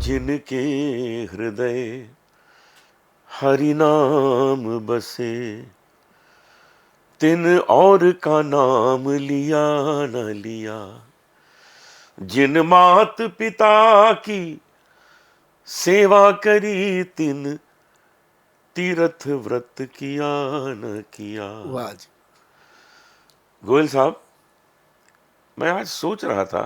जिनके हृदय हरि नाम बसे, तिन और का नाम लिया न लिया। जिन मात पिता की सेवा करी, तिन तीर्थ व्रत किया न किया। वाह जी। गोयल साहब, मैं आज सोच रहा था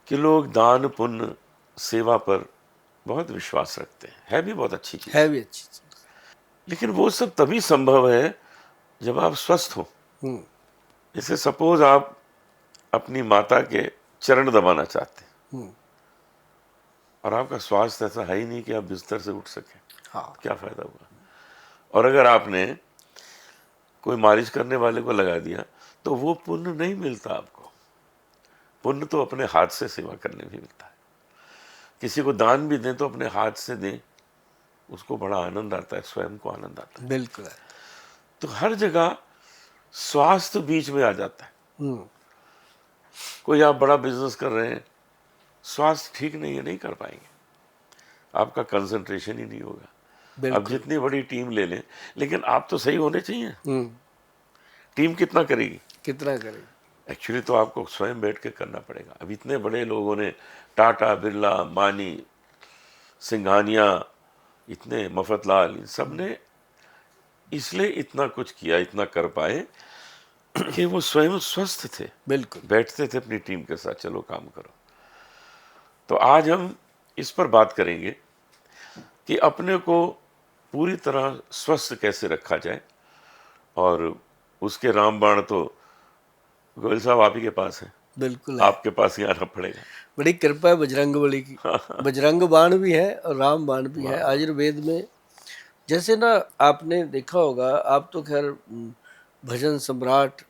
कि लोग दान पुण्य सेवा पर बहुत विश्वास रखते हैं, है भी बहुत अच्छी चीज, है भी अच्छी चीज। लेकिन वो सब तभी संभव है जब आप स्वस्थ हो। हम्म। जैसे सपोज आप अपनी माता के चरण दबाना चाहते हैं हम्म। और आपका स्वास्थ्य ऐसा है ही नहीं कि आप बिस्तर से उठ सकें, हाँ। क्या फायदा हुआ। और अगर आपने कोई मालिश करने वाले को लगा दिया तो वो पुण्य नहीं मिलता आपको। पुण्य तो अपने हाथ से सेवा करने में मिलता है। किसी को दान भी दें तो अपने हाथ से दें, उसको बड़ा आनंद आता है, स्वयं को आनंद आता है। बिल्कुल। तो हर जगह स्वास्थ्य बीच में आ जाता है। हम्म। कोई आप बड़ा बिजनेस कर रहे हैं, स्वास्थ्य ठीक नहीं है, नहीं कर पाएंगे, आपका कंसंट्रेशन ही नहीं होगा। आप बिल्कुल। जितनी बड़ी टीम ले लें, लेकिन आप तो सही होने चाहिए। हम्म। टीम कितना करेगी? कितना करेगी? एक्चुअली तो आपको स्वयं बैठ के करना पड़ेगा। अब इतने बड़े लोगों ने, टाटा, बिरला, अंबानी, सिंघानिया, इतने मफतलाल, इन सब ने इसलिए इतना कुछ किया, इतना कर पाए कि वो स्वयं स्वस्थ थे, बिल्कुल। बैठते थे अपनी टीम के साथ, चलो काम करो। तो आज हम इस पर बात करेंगे कि अपने को पूरी तरह स्वस्थ कैसे रखा जाए। और उसके रामबाण तो गोयल साहब आप ही के पास है, बिल्कुल है। आपके पास ही आना पड़ेगा। बड़ी कृपा है बजरंग बली की। बजरंग बाण भी है और राम बाण भी है वाह वाह। आयुर्वेद में। जैसे ना, आपने देखा होगा, आप तो खैर भजन सम्राट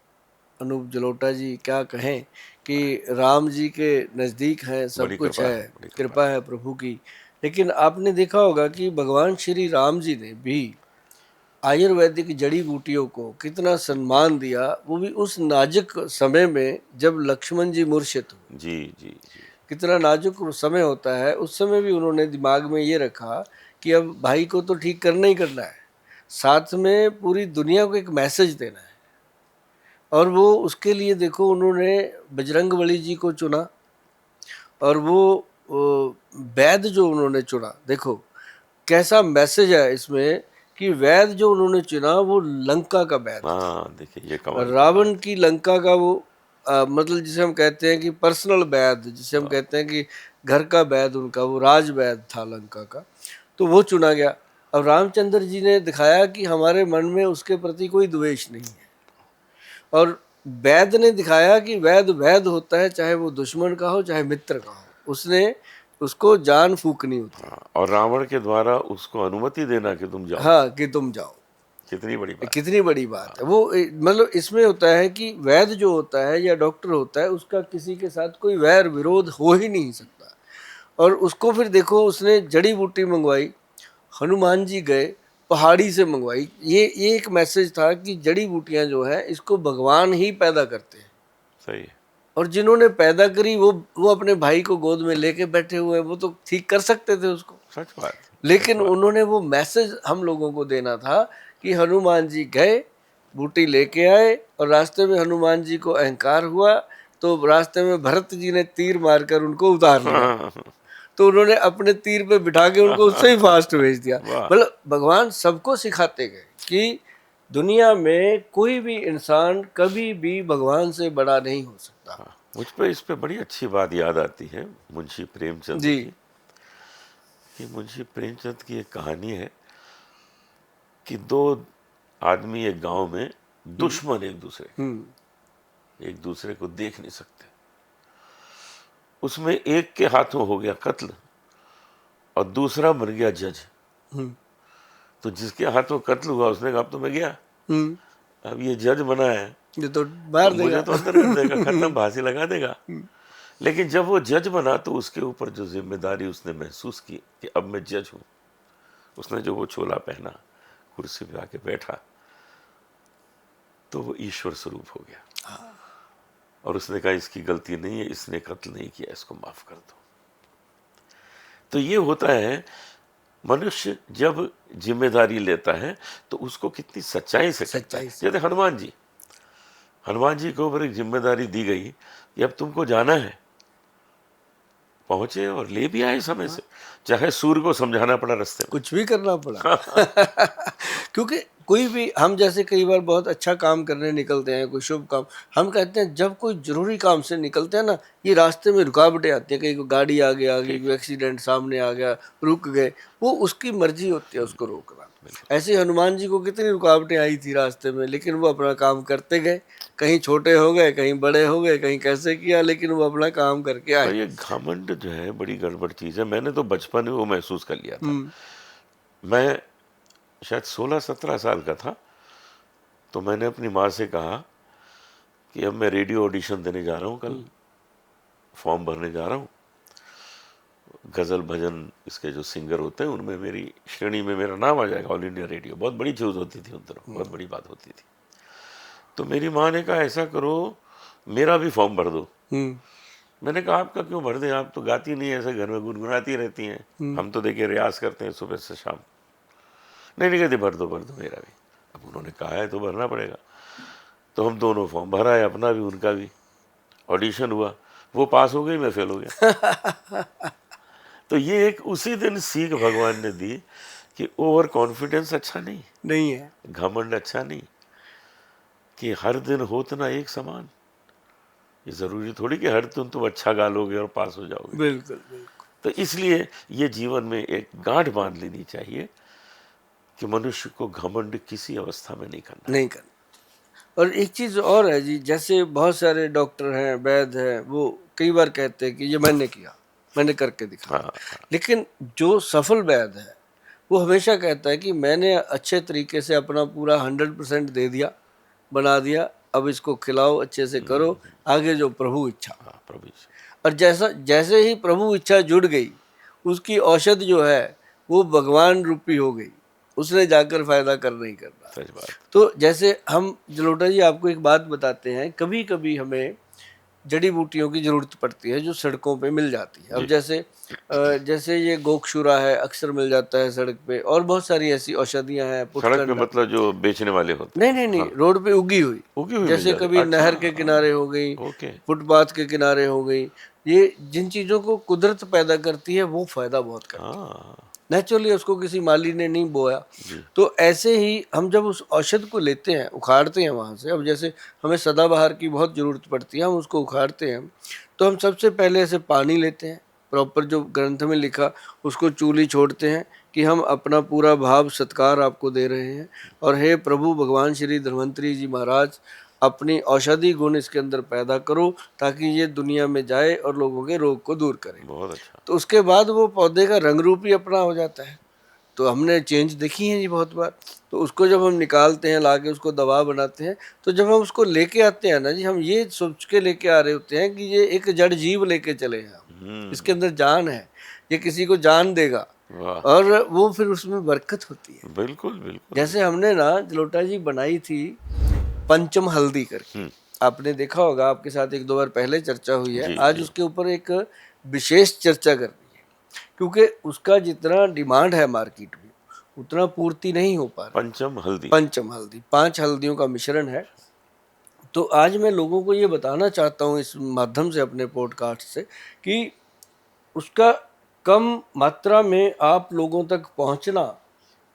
अनूप जलोटा जी क्या कहें कि राम जी के नज़दीक हैं, सब बड़ी कुछ कृपा है, है, बड़ी कृपा कृपा है प्रभु की। लेकिन आपने देखा होगा कि भगवान श्री राम जी ने भी आयुर्वेदिक जड़ी बूटियों को कितना सम्मान दिया, वो भी उस नाजुक समय में जब लक्ष्मण जी मूर्छित हुए। है। जी जी जी। कितना नाजुक समय होता है, उस समय भी उन्होंने दिमाग में ये रखा कि अब भाई को तो ठीक करना ही करना है, साथ में पूरी दुनिया को एक मैसेज देना है। और वो उसके लिए देखो उन्होंने बजरंगबली जी को चुना, और वो वैद जो उन्होंने चुना, देखो कैसा मैसेज है इसमें कि वैद जो उन्होंने चुना वो लंका का वैद था। हाँ देखिए, ये कमाल की बात रावण की लंका का वो मतलब जिसे हम कहते हैं कि पर्सनल वैद, जिसे हम कहते हैं कि घर का वैद, उनका वो राज वैद था लंका का, तो वो चुना गया। अब रामचंद्र जी ने दिखाया कि हमारे मन में उसके प्रति कोई द्वेष नहीं है, और वैद ने दिखाया कि वैद वैद होता है, चाहे वो दुश्मन का हो चाहे मित्र का हो, उसने उसको जान फूकनी होती है। हाँ, और रावण के द्वारा उसको अनुमति देना कि तुम जाओ, हाँ, कि तुम जाओ। कितनी बड़ी बात। कितनी बड़ी बात है वो। मतलब इसमें होता है कि वैद्य जो होता है या डॉक्टर होता है, उसका किसी के साथ कोई वैर विरोध हो ही नहीं सकता। और उसको फिर देखो, उसने जड़ी बूटी मंगवाई, हनुमान जी गए पहाड़ी से मंगवाई। ये एक मैसेज था कि जड़ी बूटियां जो है इसको भगवान ही पैदा करते हैं, सही है। और जिन्होंने पैदा करी वो अपने भाई को गोद में लेके बैठे हुए हैं, वो तो ठीक कर सकते थे उसको। सच बात, सच लेकिन बात। उन्होंने वो मैसेज हम लोगों को देना था कि हनुमान जी गए, बूटी लेके आए, और रास्ते में हनुमान जी को अहंकार हुआ, तो रास्ते में भरत जी ने तीर मारकर उनको उतार लिया। हाँ, तो उन्होंने अपने तीर पे बिठा के उनको उससे ही फास्ट भेज दिया। वाह। मतलब भगवान सबको सिखाते गए कि दुनिया में कोई भी इंसान कभी भी भगवान से बड़ा नहीं हो सकता। हाँ, मुझ पे इस पे बड़ी अच्छी बात याद आती है मुंशी प्रेमचंद जी। की। कि मुंशी प्रेमचंद की एक कहानी है कि दो आदमी एक गांव में दुश्मन, हम्म। एक दूसरे को देख नहीं सकते। उसमें एक के हाथों हो गया कत्ल और दूसरा बन गया जज। हम्म। तो जिसके हाथों कत्ल हुआ उसने कहा अब तो मैं गया, हम्म। अब ये जज बना है ये तो तो मार मुझे देगा। तो अंदर कर देगा, खत्म, फांसी लगा देगा। लेकिन जब वो जज बना तो उसके ऊपर जो जिम्मेदारी उसने महसूस की कि अब मैं जज हूं, उसने जो वो चोला पहना, कुर्सी पे आके बैठा, तो वो ईश्वर स्वरूप हो गया। और उसने कहा इसकी गलती नहीं है, इसने कत्ल नहीं किया, इसको माफ कर दो। तो ये होता है, मनुष्य जब जिम्मेदारी लेता है तो उसको कितनी सच्चाई से करता है। सच्चाई से। जैसे हनुमान जी के ऊपर एक जिम्मेदारी दी गई कि अब तुमको जाना है, पहुंचे और ले भी आए समय से, चाहे सूर्य को समझाना पड़ा रास्ते में। कुछ भी करना पड़ा। क्योंकि कोई भी, हम जैसे कई बार बहुत अच्छा काम करने निकलते हैं, कोई शुभ काम, हम कहते हैं जब कोई जरूरी काम से निकलते हैं ना, ये रास्ते में रुकावटें आती हैं, कहीं को गाड़ी आ गया, कोई एक्सीडेंट सामने आ गया, रुक गए, वो उसकी मर्जी होती है उसको रोकना। ऐसे हनुमान जी को कितनी रुकावटें आई थी रास्ते में, लेकिन वो अपना काम करते गए, कहीं छोटे हो गए, कहीं बड़े हो गए, कहीं कैसे किया, लेकिन वो अपना काम करके और आए। ये घमंड जो है बड़ी गड़बड़ चीज है। मैंने तो बचपन में वो महसूस कर लिया था। हम्म। मैं शायद 16-17 साल का था, तो मैंने अपनी माँ से कहा कि अब मैं रेडियो ऑडिशन देने जा रहा हूँ, कल फॉर्म भरने जा रहा हूँ। गज़ल भजन इसके जो सिंगर होते हैं उनमें मेरी श्रेणी में मेरा नाम आ जाएगा, ऑल इंडिया रेडियो। बहुत बड़ी चीज़ होती थी उन दिनों, बहुत बड़ी बात होती थी। तो मेरी माँ ने कहा ऐसा करो, मेरा भी फॉर्म भर दो। मैंने कहा आपका क्यों भर दें, आप तो गाती नहीं, ऐसे घर में गुनगुनाती रहती हैं, हम तो देखिए रियाज करते हैं सुबह से शाम। नहीं कहती भर दो मेरा भी। अब उन्होंने कहा है तो भरना पड़ेगा। तो हम दोनों फॉर्म भरा है, अपना भी उनका भी। ऑडिशन हुआ, वो पास हो गई, मैं फेल हो गया। तो ये एक उसी दिन सीख भगवान ने दी कि ओवर कॉन्फिडेंस अच्छा नहीं है, घमंड अच्छा नहीं, कि हर दिन होता ना एक समान। ये जरूरी थोड़ी कि हर दिन तुम अच्छा गा लोगे और पास हो जाओगे। बिल्कुल बिल्कुल। तो इसलिए ये जीवन में एक गांठ बांध लेनी चाहिए कि मनुष्य को घमंड किसी अवस्था में नहीं करना। और एक चीज और है जी, जैसे बहुत सारे डॉक्टर हैं, वैद्य हैं, वो कई बार कहते हैं कि ये मैंने किया, मैंने करके दिखा। हाँ। लेकिन जो सफल वैद्य है वो हमेशा कहता है कि मैंने अच्छे तरीके से अपना पूरा 100% दे दिया, बना दिया, अब इसको खिलाओ, अच्छे से करो, आगे जो प्रभु इच्छा। प्रभु। और जैसे ही प्रभु इच्छा जुड़ गई, उसकी औषध जो है वो भगवान रूपी हो गई, उसने जाकर फायदा करना ही करना। सच बात। तो जैसे हम जलोटा जी आपको एक बात बताते हैं, कभी कभी हमें जड़ी बूटियों की जरूरत पड़ती है जो सड़कों पे मिल जाती है। अब जैसे ये गोक्षुरा है, अक्सर मिल जाता है सड़क पे, और बहुत सारी ऐसी औषधियां हैं। सड़क पे मतलब जो बेचने वाले होते हैं? नहीं, रोड पे उगी हुई मिल जैसे जाती। कभी अच्छा, नहर के किनारे हो गई, ओके। फुटपाथ के किनारे हो गई, ये जिन चीजों को कुदरत पैदा करती है वो फायदा बहुत करती है। नेचुरली उसको किसी माली ने नहीं बोया। तो ऐसे ही हम जब उस औषध को लेते हैं, उखाड़ते हैं वहाँ से, अब जैसे हमें सदाबहार की बहुत ज़रूरत पड़ती है, हम उसको उखाड़ते हैं, तो हम सबसे पहले ऐसे पानी लेते हैं, प्रॉपर जो ग्रंथ में लिखा उसको चूली छोड़ते हैं कि हम अपना पूरा भाव सत्कार आपको दे रहे हैं, और हे प्रभु भगवान श्री धन्वंतरी जी महाराज, अपनी औषधि गुण इसके अंदर पैदा करो ताकि ये दुनिया में जाए और लोगों के रोग को दूर करे। बहुत अच्छा। तो उसके बाद वो पौधे का रंग रूप ही अपना हो जाता है। तो हमने चेंज देखी है जी बहुत बार। तो उसको जब हम निकालते हैं, लाके उसको दवा बनाते हैं, तो जब हम उसको लेके आते हैं ना जी, हम ये सोच के लेके आ रहे होते हैं कि ये एक जड़ जीव लेके चले हैं हम, इसके अंदर जान है, ये किसी को जान देगा, और वो फिर उसमें बरकत होती है। बिल्कुल बिल्कुल। जैसे हमने ना जलोटा जी बनाई थी पंचम हल्दी करके, आपने देखा होगा, आपके साथ एक दो बार पहले चर्चा हुई है। आज उसके ऊपर एक विशेष चर्चा करनी है, क्योंकि उसका जितना डिमांड है मार्केट में उतना पूर्ति नहीं हो पा रहा। पंचम हल्दी 5 हल्दियों का मिश्रण है। तो आज मैं लोगों को ये बताना चाहता हूँ इस माध्यम से, अपने पॉडकास्ट से, कि उसका कम मात्रा में आप लोगों तक पहुँचना,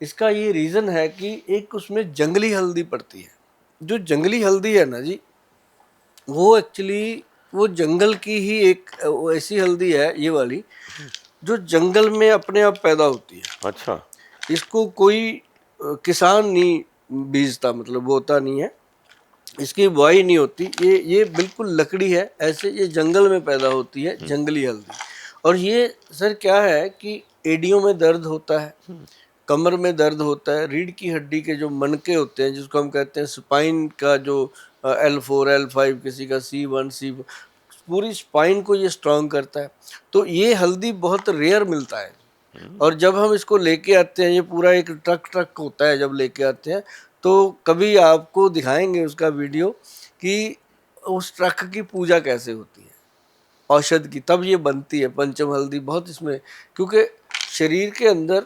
इसका ये रीज़न है कि एक उसमें जंगली हल्दी पड़ती है। जो जंगली हल्दी है ना जी, वो एक्चुअली वो जंगल की ही एक ऐसी हल्दी है, ये वाली, जो जंगल में अपने आप पैदा होती है। अच्छा। इसको कोई किसान नहीं बीजता, मतलब बोता नहीं है, इसकी बुआई नहीं होती, ये बिल्कुल लकड़ी है ऐसे, ये जंगल में पैदा होती है, जंगली हल्दी। और ये सर क्या है कि एडियों में दर्द होता है, कमर में दर्द होता है, रीढ़ की हड्डी के जो मनके होते हैं, जिसको हम कहते हैं स्पाइन का, जो L4 L5, किसी का C1 C4, पूरी स्पाइन को ये स्ट्रॉन्ग करता है। तो ये हल्दी बहुत रेयर मिलता है, और जब हम इसको लेके आते हैं, ये पूरा एक ट्रक होता है, जब लेके आते हैं तो कभी आपको दिखाएंगे उसका वीडियो कि उस ट्रक की पूजा कैसे होती है। औषध की, तब ये बनती है पंचम हल्दी। बहुत इसमें, क्योंकि शरीर के अंदर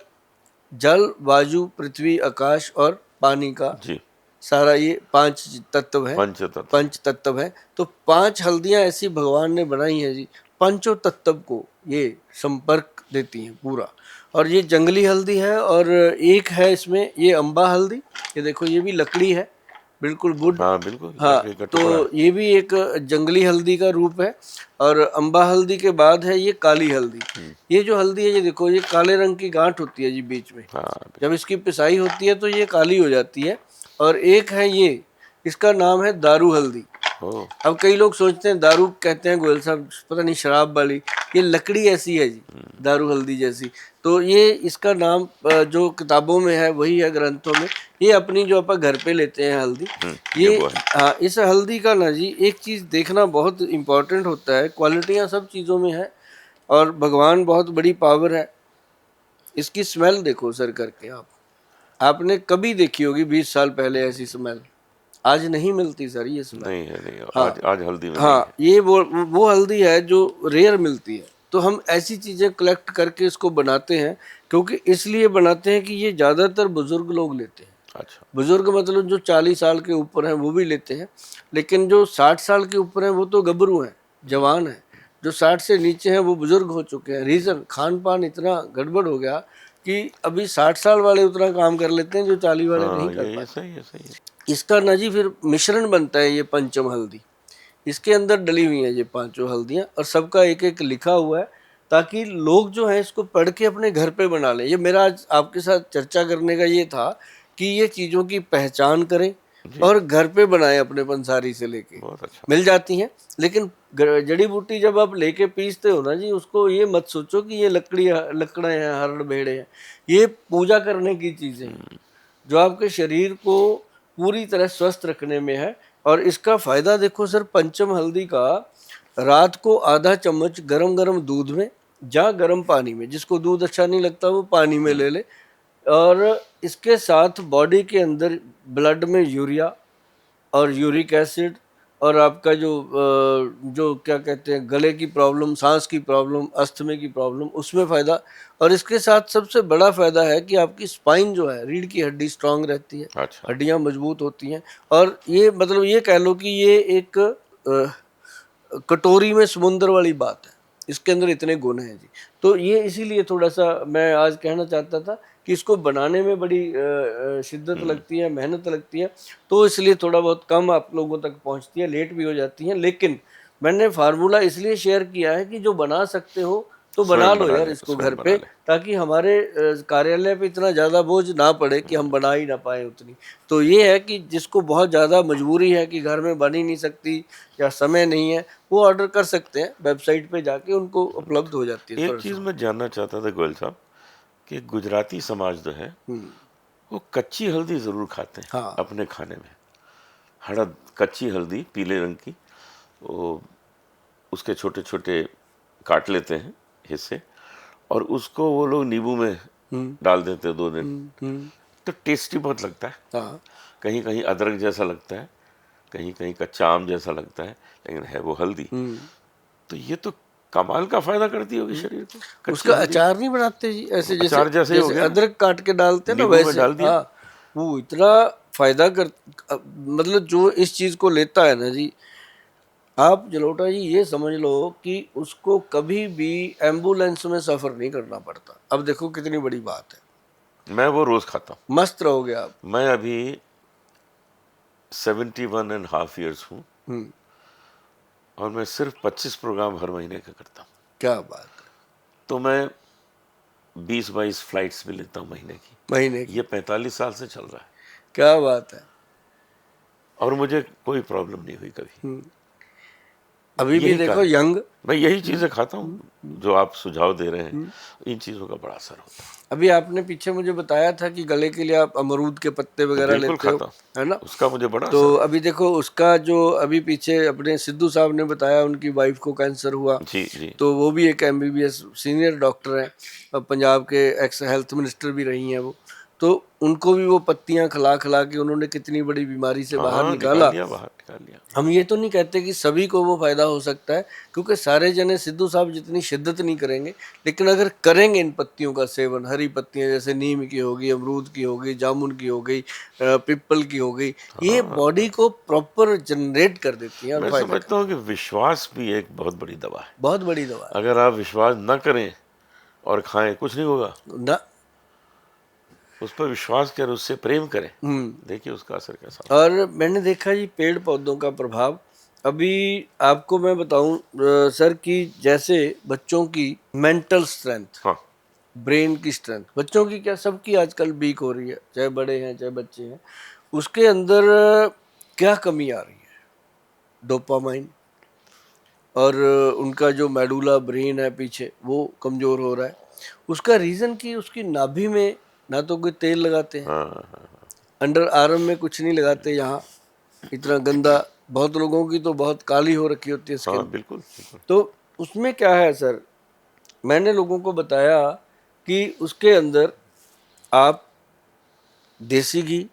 जल, वायु, पृथ्वी, आकाश और पानी का जी, सारा ये 5 तत्व है, पंचतत्व। पंच तत्व है। तो 5 हल्दियां ऐसी भगवान ने बनाई हैं जी, पंचों तत्व को ये संपर्क देती हैं पूरा। और ये जंगली हल्दी है, और एक है इसमें ये अम्बा हल्दी, ये देखो ये भी लकड़ी है, बिल्कुल वुड। हाँ बिल्कुल, हाँ, लकड़ी का टुकड़ा है। तो ये भी एक जंगली हल्दी का रूप है। और अम्बा हल्दी के बाद है ये काली हल्दी। ये जो हल्दी है, ये देखो ये काले रंग की गांठ होती है जी बीच में, हाँ जब इसकी पिसाई होती है तो ये काली हो जाती है। और एक है ये, इसका नाम है दारू हल्दी। हो, अब कई लोग सोचते हैं दारू कहते हैं गोयल साहब, पता नहीं शराब वाली, ये लकड़ी ऐसी है जी, दारू हल्दी जैसी। तो ये इसका नाम जो किताबों में है वही है, ग्रंथों में। ये अपनी जो अपन घर पे लेते हैं हल्दी, ये वो है। हाँ, इस हल्दी का ना जी एक चीज़ देखना बहुत इम्पोर्टेंट होता है। क्वालिटियाँ सब चीज़ों में है, और भगवान बहुत बड़ी पावर है। इसकी स्मेल देखो सर करके आपने कभी देखी होगी 20 साल पहले ऐसी स्मेल, आज नहीं मिलती सर ये स्मेल। नहीं है, नहीं है। हाँ, आज हल्दी में नहीं हाँ, है। ये वो हल्दी है जो रेयर मिलती है। तो हम ऐसी चीज़ें कलेक्ट करके इसको बनाते हैं, क्योंकि इसलिए बनाते हैं कि ये ज़्यादातर बुजुर्ग लोग लेते हैं। अच्छा, बुजुर्ग मतलब जो 40 साल के ऊपर हैं वो भी लेते हैं, लेकिन जो 60 साल के ऊपर हैं वो तो गबरू हैं, जवान हैं। जो 60 से नीचे हैं वो बुजुर्ग हो चुके हैं। रीज़न, खान पान इतना गड़बड़ हो गया कि अभी 60 साल वाले उतना काम कर लेते हैं जो 40 वाले नहीं हाँ कर ये पाते। सही है, सही है। इसका ना जी फिर मिश्रण बनता है ये पंचम हल्दी। इसके अंदर डली हुई हैं ये पांचों हल्दियाँ, और सबका एक एक लिखा हुआ है, ताकि लोग जो हैं इसको पढ़ के अपने घर पे बना लें। ये मेरा आज आपके साथ चर्चा करने का ये था कि ये चीज़ों की पहचान करें और घर पे बनाएं, अपने पंसारी से लेके बहुत अच्छा। मिल जाती हैं। लेकिन जड़ी बूटी जब आप लेके पीसते हो ना जी, उसको ये मत सोचो कि ये लकड़े हैं, हरड़ भेड़े हैं। ये पूजा करने की चीज़ें हैं जो आपके शरीर को पूरी तरह स्वस्थ रखने में है। और इसका फायदा देखो सर, पंचम हल्दी का रात को आधा चम्मच गरम गरम दूध में या गरम पानी में, जिसको दूध अच्छा नहीं लगता वो पानी में ले ले। और इसके साथ बॉडी के अंदर ब्लड में यूरिया और यूरिक एसिड, और आपका जो क्या कहते हैं, गले की प्रॉब्लम, सांस की प्रॉब्लम, अस्थमे की प्रॉब्लम, उसमें फ़ायदा। और इसके साथ सबसे बड़ा फ़ायदा है कि आपकी स्पाइन जो है, रीढ़ की हड्डी स्ट्रांग रहती है, अच्छा, हड्डियां मजबूत होती हैं। और ये मतलब ये कह लो कि ये एक कटोरी में समुंदर वाली बात है, इसके अंदर इतने गुण हैं जी। तो ये इसीलिए थोड़ा सा मैं आज कहना चाहता था कि इसको बनाने में बड़ी शिद्दत लगती है, मेहनत लगती है, तो इसलिए थोड़ा बहुत कम आप लोगों तक पहुंचती है, लेट भी हो जाती है। लेकिन मैंने फार्मूला इसलिए शेयर किया है कि जो बना सकते हो तो बना स्वयं लो बना यार ले, इसको स्वयं घर बना पे, ले। ताकि हमारे कार्यालय पे इतना ज़्यादा बोझ ना पड़े कि हम बना ही ना पाए उतनी। तो ये है कि जिसको बहुत ज़्यादा मजबूरी है कि घर में बन ही नहीं सकती या समय नहीं है, वो ऑर्डर कर सकते हैं वेबसाइट पे जाके, उनको उपलब्ध हो जाती है एक तुरंत। चीज़ मैं जानना चाहता था गोयल साहब, कि गुजराती समाज जो है वो कच्ची हल्दी ज़रूर खाते हैं हाँ, अपने खाने में। हड़द, कच्ची हल्दी पीले रंग की, वो उसके छोटे छोटे काट लेते हैं हिस्से, और उसको वो लोग नींबू में डाल देते हैं 2 दिन। तो टेस्टी बहुत लगता है। हाँ, कहीं कहीं अदरक जैसा लगता है, कहीं कहीं कच्चा आम जैसा लगता है, लेकिन है वो हल्दी। तो ये तो कमाल का फायदा करती होगी शरीर को, कच्ची उसका हल्दी। अचार नहीं बनाते जी ऐसे, जैसे अचार जैसे ही हो जैसे गया ना, अदरक काट के डालते हैं ना नींबू में वैसे। डाल दिया। हाँ, वो इतना फायदा कर, मतलब जो इस चीज को लेता है ना जी, आप जलोटा जी ये समझ लो कि उसको कभी भी एम्बुलेंस में सफर नहीं करना पड़ता। अब देखो कितनी बड़ी बात है, मैं वो रोज खाता मस्त रहोगे आप। हूँ। मैं अभी 71.5 ईयर्स हूँ, हम्म, और मैं सिर्फ 25 प्रोग्राम हर महीने का करता हूँ। क्या बात है, तो मैं 20-22 फ्लाइट्स भी लेता हूँ महीने की। महीने की, ये 45 साल से चल रहा है, क्या बात है। और मुझे कोई प्रॉब्लम नहीं हुई कभी। अभी भी यही देखो कारण, यंग। मैं यही चीज़ें खाता हूँ जो आप सुझाव दे रहे हैं, इन चीज़ों का बड़ा असर होता अभी आपने पीछे मुझे बताया था कि गले के लिए आप अमरूद के पत्ते है। वगैरह बिल्कुल लेते हो, खाता हूँ, है ना। उसका मुझे बड़ा तो असर होता अभी देखो उसका जो अभी पीछे अपने सिद्धू साहब ने बताया, उनकी वाइफ को कैंसर हुआ, है। जी जी। तो वो भी एक एमबीबीएस सीनियर डॉक्टर हैं, और पंजाब के एक्स हेल्थ मिनिस्टर भी रही हैं वो। तो उनको भी वो पत्तियां खिला खिला के उन्होंने कितनी बड़ी बीमारी से बाहर हाँ, निकाला। बाहर निकाल लिया। हम ये तो नहीं कहते कि सभी को वो फायदा हो सकता है, क्योंकि सारे जने सिद्धू साहब जितनी शिद्दत नहीं करेंगे, लेकिन अगर करेंगे इन पत्तियों का सेवन, हरी पत्तियां जैसे नीम की हो गई, अमरूद की हो गई, जामुन की हो गई, पीपल की हो गई, ये बॉडी को प्रॉपर जनरेट कर देती है और मैं फायदा समझता हूँ कि विश्वास भी एक बहुत बड़ी दवा है। बहुत बड़ी दवा है अगर आप विश्वास न करें और खाएं, कुछ नहीं होगा। ना। उस पर विश्वास करें, उससे प्रेम करें, देखिए उसका असर कैसा होता और मैंने देखा जी पेड़ पौधों का प्रभाव। अभी आपको मैं बताऊं सर कि जैसे बच्चों की मेंटल स्ट्रेंथ, है। हाँ, ब्रेन की स्ट्रेंथ, बच्चों की क्या सबकी आजकल वीक हो रही है, चाहे बड़े हैं चाहे बच्चे हैं। उसके अंदर क्या कमी आ रही है? डोपामाइन, और उनका जो मेडुला ब्रेन है पीछे वो कमज़ोर हो रहा है। उसका रीज़न कि उसकी नाभि में ना तो कोई तेल लगाते हैं, हाँ, हाँ, हाँ, अंडर आर्म में कुछ नहीं लगाते, यहाँ इतना गंदा, बहुत लोगों की तो बहुत काली हो रखी होती है हाँ, स्किन। बिल्कुल बिल्कुल। तो उसमें क्या है सर, मैंने लोगों को बताया कि उसके अंदर आप देसी घी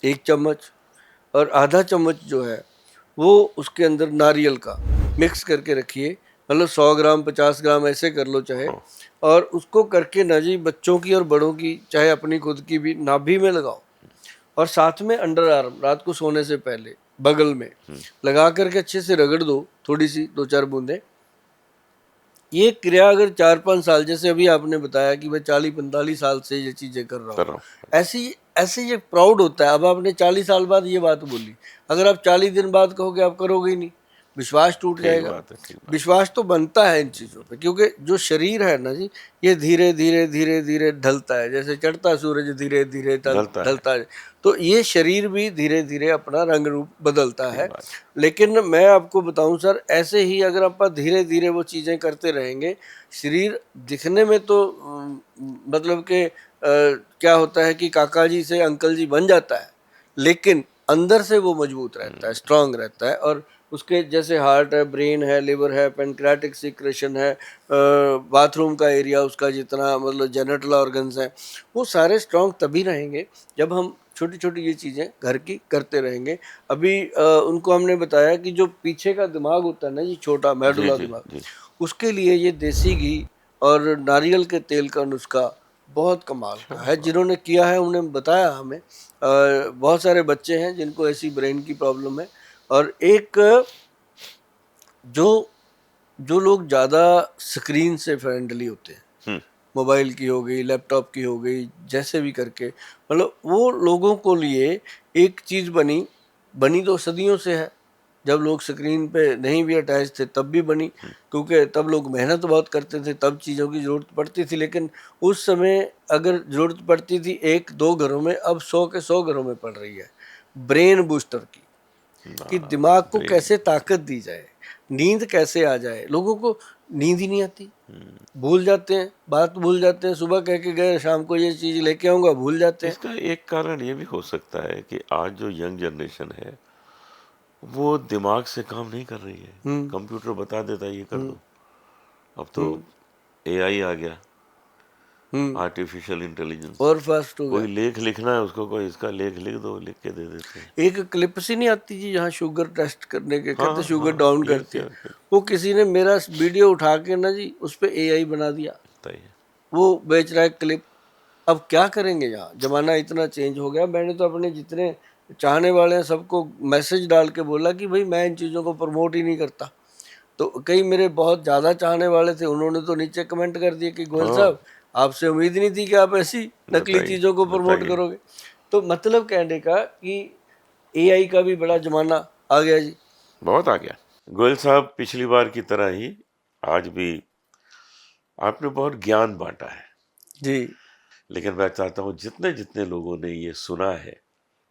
1 चम्मच और आधा चम्मच जो है वो उसके अंदर नारियल का मिक्स करके रखिए, मतलब 100 ग्राम 50 ग्राम ऐसे कर लो चाहे, हाँ, और उसको करके ना जी बच्चों की और बड़ों की चाहे अपनी खुद की भी नाभि में लगाओ, और साथ में अंडर आर्म रात को सोने से पहले बगल में लगा करके अच्छे से रगड़ दो, थोड़ी सी 2-4 बूंदे। ये क्रिया अगर 4-5 साल, जैसे अभी आपने बताया कि मैं 40-45 साल से ये चीजें कर रहा कर हूँ, रहा हूँ। ऐसी ऐसे ये प्राउड होता है। अब आपने 40 साल बाद ये बात बोली, अगर आप 40 दिन बाद कहोगे आप करोगे ही नहीं, विश्वास टूट ठीक जाएगा। बात है, ठीक बात। विश्वास तो बनता है इन चीज़ों पे, क्योंकि जो शरीर है ना जी, ये धीरे धीरे धीरे धीरे ढलता है, जैसे चढ़ता सूरज धीरे धीरे ढलता है, ढलता है। तो ये शरीर भी धीरे धीरे अपना रंग रूप बदलता ठीक है। बात। लेकिन मैं आपको बताऊं सर, ऐसे ही अगर आप धीरे धीरे वो चीज़ें करते रहेंगे, शरीर दिखने में तो मतलब कि क्या होता है कि काका जी से अंकल जी बन जाता है, लेकिन अंदर से वो मजबूत रहता है, स्ट्रांग रहता है। और उसके जैसे हार्ट है, ब्रेन है, लिवर है, पेनक्रेटिक सिक्रेशन है, बाथरूम का एरिया उसका जितना मतलब जेनेटल ऑर्गन्स हैं, वो सारे स्ट्रांग तभी रहेंगे जब हम छोटी छोटी ये चीज़ें घर की करते रहेंगे। अभी उनको हमने बताया कि जो पीछे का दिमाग होता है ना जी, छोटा जी मेडुला जी दिमाग, जी। उसके लिए ये देसी घी और नारियल के तेल का नुस्खा बहुत कमाल का है। जिन्होंने किया है उन्हें बताया हमें। बहुत सारे बच्चे हैं जिनको ऐसी ब्रेन की प्रॉब्लम है। और एक जो जो लोग ज़्यादा स्क्रीन से फ्रेंडली होते हैं, हम्म। मोबाइल की हो गई, लैपटॉप की हो गई, जैसे भी करके, मतलब वो लोगों को लिए एक चीज़ बनी, बनी तो सदियों से है। जब लोग स्क्रीन पे नहीं भी अटैच थे तब भी बनी, क्योंकि तब लोग मेहनत बहुत करते थे, तब चीज़ों की ज़रूरत पड़ती थी। लेकिन उस समय अगर ज़रूरत पड़ती थी 1-2 घरों में, अब 100 के 100 घरों में पड़ रही है ब्रेन बूस्टर की, कि दिमाग को ब्रेन। कैसे ताकत दी जाए, नींद कैसे आ जाए। लोगों को नींद ही नहीं आती, भूल जाते हैं, बात भूल जाते हैं, सुबह कह के गए शाम को ये चीज़ लेके आऊँगा, भूल जाते हैं। इसका एक कारण ये भी हो सकता है कि आज जो यंग जनरेशन है वो दिमाग से काम नहीं कर रही है। कंप्यूटर बता देता है ये कर दो। अब तो एआई आ गया, हम्म आर्टिफिशियल इंटेलिजेंस। और फास्ट हो गया। कोई लेख लिखना है उसको, कोई इसका लेख लिख दो, लिख के दे देते हैं। एक क्लिप सी नहीं आती जी जहाँ शुगर टेस्ट करने के हाँ कहते हाँ शुगर हाँ, डाउन क्लियर करते किया हैं, क्लियर वो किसी ने मेरा वीडियो उठा के ना जी उस पर एआई बना दिया, बताइए। वो बेच रहा है क्लिप। अब क्या करेंगे, यहाँ जमाना इतना चेंज हो गया। मैंने तो अपने जितने चाहने वाले हैं सबको मैसेज डाल के बोला कि भाई मैं इन चीज़ों को प्रमोट ही नहीं करता। तो कई मेरे बहुत ज़्यादा चाहने वाले थे, उन्होंने तो नीचे कमेंट कर दिए कि गोयल हाँ, साहब आपसे उम्मीद नहीं थी कि आप ऐसी नकली बताइए चीज़ों को प्रमोट बताइए। करोगे। तो मतलब कहने का कि एआई का भी बड़ा जमाना आ गया जी। बहुत आ गया। गोयल साहब, पिछली बार की तरह ही आज भी आपने बहुत ज्ञान बांटा है, जी लेकिन मैं चाहता हूँ जितने जितने लोगों ने ये सुना है,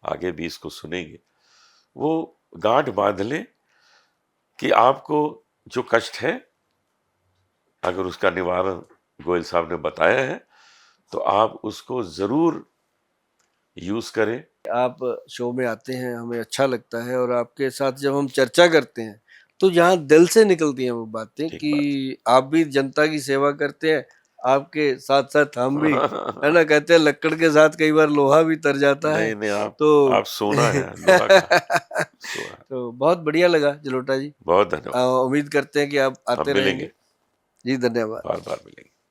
आगे भी इसको सुनेंगे, वो गांठ बांध लें कि आपको जो कष्ट है, अगर उसका निवारण गोयल साहब ने बताया है तो आप उसको जरूर यूज करें। आप शो में आते हैं, हमें अच्छा लगता है, और आपके साथ जब हम चर्चा करते हैं तो यहाँ दिल से निकलती हैं वो बातें ठीक कि बात। आप भी जनता की सेवा करते हैं, आपके साथ साथ हम भी, है ना, कहते हैं लक्कड़ के साथ कई बार लोहा भी तर जाता है। नहीं नहीं, तो आप सोना है, लोहा का सोना। तो बहुत बढ़िया लगा जलोटा जी। बहुत धन्यवाद। उम्मीद करते हैं कि आप हम आते मिलेंगे, रहेंगे। जी धन्यवाद। बार बार मिलेंगे।